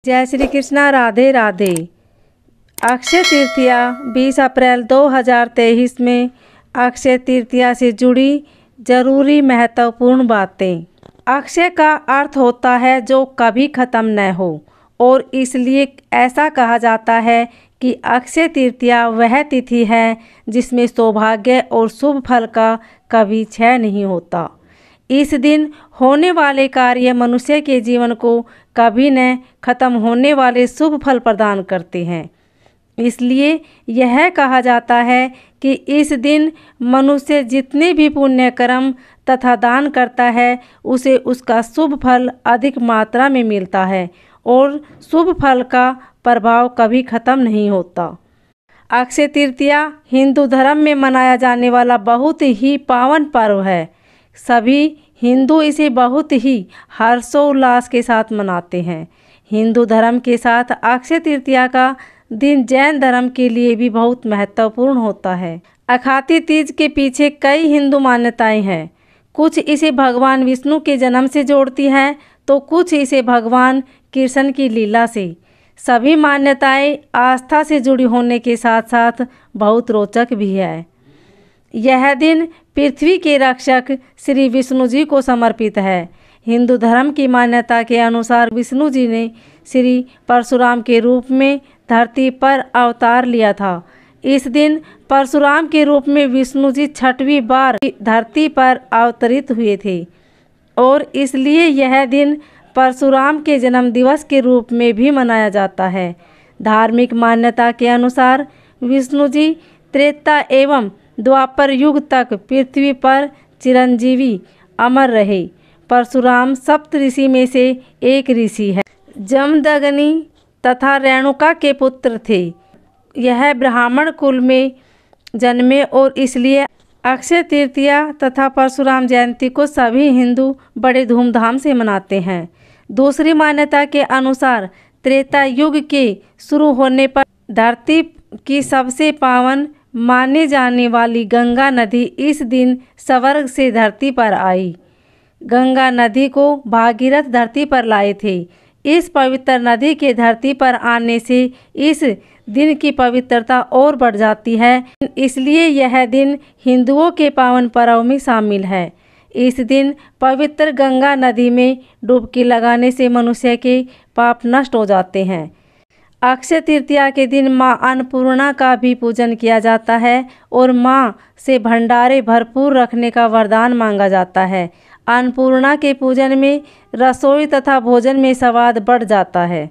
जय श्री कृष्णा। राधे राधे। अक्षय तृतीया 20 अप्रैल 2023 में अक्षय तृतीया से जुड़ी जरूरी महत्वपूर्ण बातें। अक्षय का अर्थ होता है जो कभी ख़त्म न हो, और इसलिए ऐसा कहा जाता है कि अक्षय तृतीया वह तिथि है जिसमें सौभाग्य और शुभ फल का कभी क्षय नहीं होता। इस दिन होने वाले कार्य मनुष्य के जीवन को कभी न खत्म होने वाले शुभ फल प्रदान करते हैं। इसलिए यह कहा जाता है कि इस दिन मनुष्य जितने भी पुण्य कर्म तथा दान करता है उसे उसका शुभ फल अधिक मात्रा में मिलता है और शुभ फल का प्रभाव कभी खत्म नहीं होता। अक्षय तृतीया हिंदू धर्म में मनाया जाने वाला बहुत ही पावन पर्व है। सभी हिंदू इसे बहुत ही हर्षोल्लास के साथ मनाते हैं। हिंदू धर्म के साथ अक्षय तृतीया का दिन जैन धर्म के लिए भी बहुत महत्वपूर्ण होता है। अखाती तीज के पीछे कई हिंदू मान्यताएं हैं। कुछ इसे भगवान विष्णु के जन्म से जोड़ती हैं तो कुछ इसे भगवान कृष्ण की लीला से। सभी मान्यताएं आस्था से जुड़ी होने के साथ साथ बहुत रोचक भी है। यह दिन पृथ्वी के रक्षक श्री विष्णु जी को समर्पित है। हिंदू धर्म की मान्यता के अनुसार विष्णु जी ने श्री परशुराम के रूप में धरती पर अवतार लिया था। इस दिन परशुराम के रूप में विष्णु जी 6वीं बार धरती पर अवतरित हुए थे और इसलिए यह दिन परशुराम के जन्म दिवस के रूप में भी मनाया जाता है। धार्मिक मान्यता के अनुसार विष्णु जी त्रेता एवं द्वापर युग तक पृथ्वी पर चिरंजीवी अमर रहे। परशुराम सप्त ऋषि में से एक ऋषि है। जमदग्नि तथा रेणुका के पुत्र थे। यह ब्राह्मण कुल में जन्मे और इसलिए अक्षय तृतीया तथा परशुराम जयंती को सभी हिंदू बड़े धूमधाम से मनाते हैं। दूसरी मान्यता के अनुसार त्रेता युग के शुरू होने पर धरती की सबसे पावन माने जाने वाली गंगा नदी इस दिन स्वर्ग से धरती पर आई। गंगा नदी को भागीरथ धरती पर लाए थे। इस पवित्र नदी के धरती पर आने से इस दिन की पवित्रता और बढ़ जाती है, इसलिए यह दिन हिंदुओं के पावन पर्व में शामिल है। इस दिन पवित्र गंगा नदी में डुबकी लगाने से मनुष्य के पाप नष्ट हो जाते हैं। अक्षय तृतीया के दिन माँ अन्नपूर्णा का भी पूजन किया जाता है और माँ से भंडारे भरपूर रखने का वरदान मांगा जाता है। अन्नपूर्णा के पूजन में रसोई तथा भोजन में स्वाद बढ़ जाता है।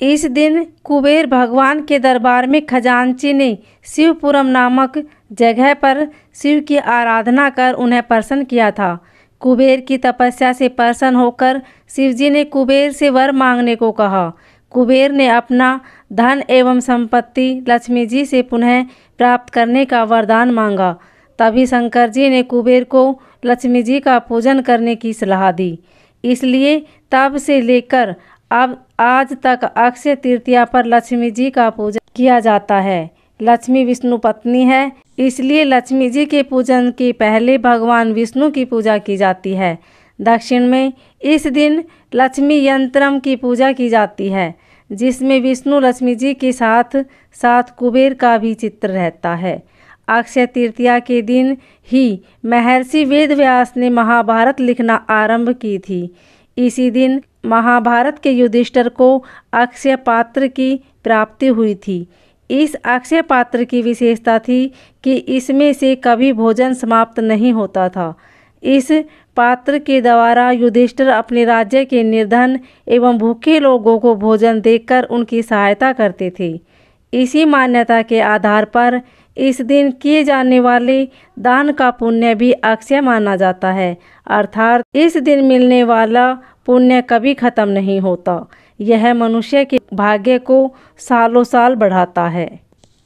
इस दिन कुबेर भगवान के दरबार में खजांची ने शिवपुरम नामक जगह पर शिव की आराधना कर उन्हें प्रसन्न किया था। कुबेर की तपस्या से प्रसन्न होकर शिवजी ने कुबेर से वर मांगने को कहा। कुबेर ने अपना धन एवं संपत्ति लक्ष्मी जी से पुनः प्राप्त करने का वरदान मांगा। तभी शंकर जी ने कुबेर को लक्ष्मी जी का पूजन करने की सलाह दी। इसलिए तब से लेकर अब आज तक अक्षय तृतीया पर लक्ष्मी जी का पूजन किया जाता है। लक्ष्मी विष्णु पत्नी है, इसलिए लक्ष्मी जी के पूजन के पहले भगवान विष्णु की पूजा की जाती है। दक्षिण में इस दिन लक्ष्मी यंत्रम की पूजा की जाती है, जिसमें विष्णु लक्ष्मी जी के साथ साथ कुबेर का भी चित्र रहता है। अक्षय तृतीया के दिन ही महर्षि वेदव्यास ने महाभारत लिखना आरंभ की थी। इसी दिन महाभारत के युधिष्ठिर को अक्षय पात्र की प्राप्ति हुई थी। इस अक्षय पात्र की विशेषता थी कि इसमें से कभी भोजन समाप्त नहीं होता था। इस पात्र के द्वारा युधिष्ठिर अपने राज्य के निर्धन एवं भूखे लोगों को भोजन देकर उनकी सहायता करते थे। इसी मान्यता के आधार पर इस दिन किए जाने वाले दान का पुण्य भी अक्षय माना जाता है, अर्थात इस दिन मिलने वाला पुण्य कभी खत्म नहीं होता। यह मनुष्य के भाग्य को सालों साल बढ़ाता है।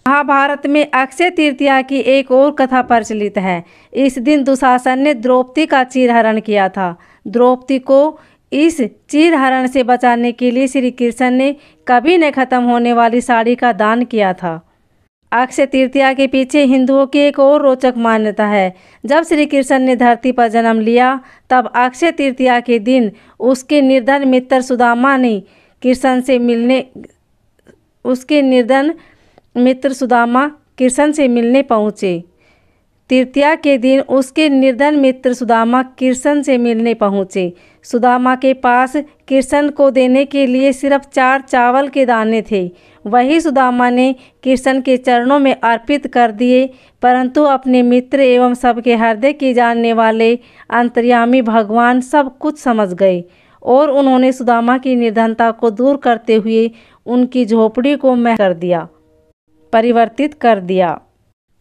महाभारत में अक्षय तृतीया की एक और कथा प्रचलित है। इस दिन दुशासन ने द्रौपदी का चीरहरण किया था। द्रौपदी को इस चीरहरण से बचाने के लिए श्री कृष्ण ने कभी न खत्म होने वाली साड़ी का दान किया था। अक्षय तृतीया के पीछे हिंदुओं की एक और रोचक मान्यता है। जब श्री कृष्ण ने धरती पर जन्म लिया तब अक्षय तृतीया के दिन उसके निर्धन मित्र सुदामा ने कृष्ण से मिलने उसके निर्धन मित्र सुदामा कृष्ण से मिलने पहुँचे। तृतीया के दिन उसके निर्धन मित्र सुदामा कृष्ण से मिलने पहुँचे। सुदामा के पास कृष्ण को देने के लिए सिर्फ 4 चावल के दाने थे। वही सुदामा ने कृष्ण के चरणों में अर्पित कर दिए, परंतु अपने मित्र एवं सबके हृदय के जानने वाले अंतर्यामी भगवान सब कुछ समझ गए और उन्होंने सुदामा की निर्धनता को दूर करते हुए उनकी झोपड़ी को परिवर्तित कर दिया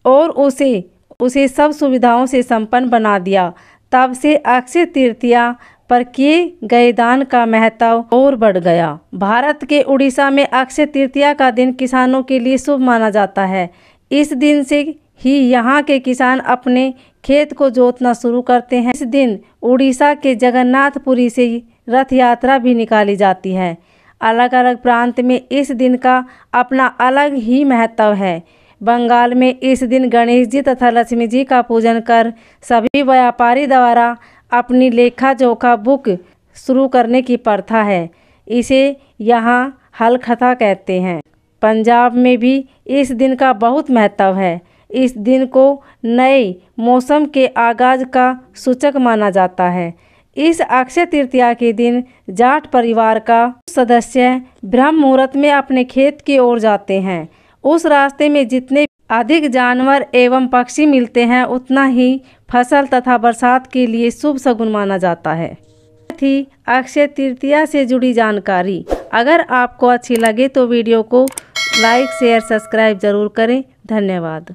और उसे सब सुविधाओं से संपन्न बना दिया। तब से अक्षय तृतीया पर किए गए दान का महत्व और बढ़ गया। भारत के उड़ीसा में अक्षय तृतीया का दिन किसानों के लिए शुभ माना जाता है। इस दिन से ही यहाँ के किसान अपने खेत को जोतना शुरू करते हैं। इस दिन उड़ीसा के जगन्नाथपुरी से रथ यात्रा भी निकाली जाती है। अलग अलग प्रांत में इस दिन का अपना अलग ही महत्व है। बंगाल में इस दिन गणेश जी तथा लक्ष्मी जी का पूजन कर सभी व्यापारी द्वारा अपनी लेखा जोखा बुक शुरू करने की प्रथा है। इसे यहाँ हलखता कहते हैं। पंजाब में भी इस दिन का बहुत महत्व है। इस दिन को नए मौसम के आगाज का सूचक माना जाता है। इस अक्षय तृतीया के दिन जाट परिवार का सदस्य ब्रह्म मुहूर्त में अपने खेत की ओर जाते हैं। उस रास्ते में जितने अधिक जानवर एवं पक्षी मिलते हैं उतना ही फसल तथा बरसात के लिए शुभ शगुन माना जाता है। थी अक्षय तृतीया से जुड़ी जानकारी। अगर आपको अच्छी लगे तो वीडियो को लाइक शेयर सब्सक्राइब जरूर करें। धन्यवाद।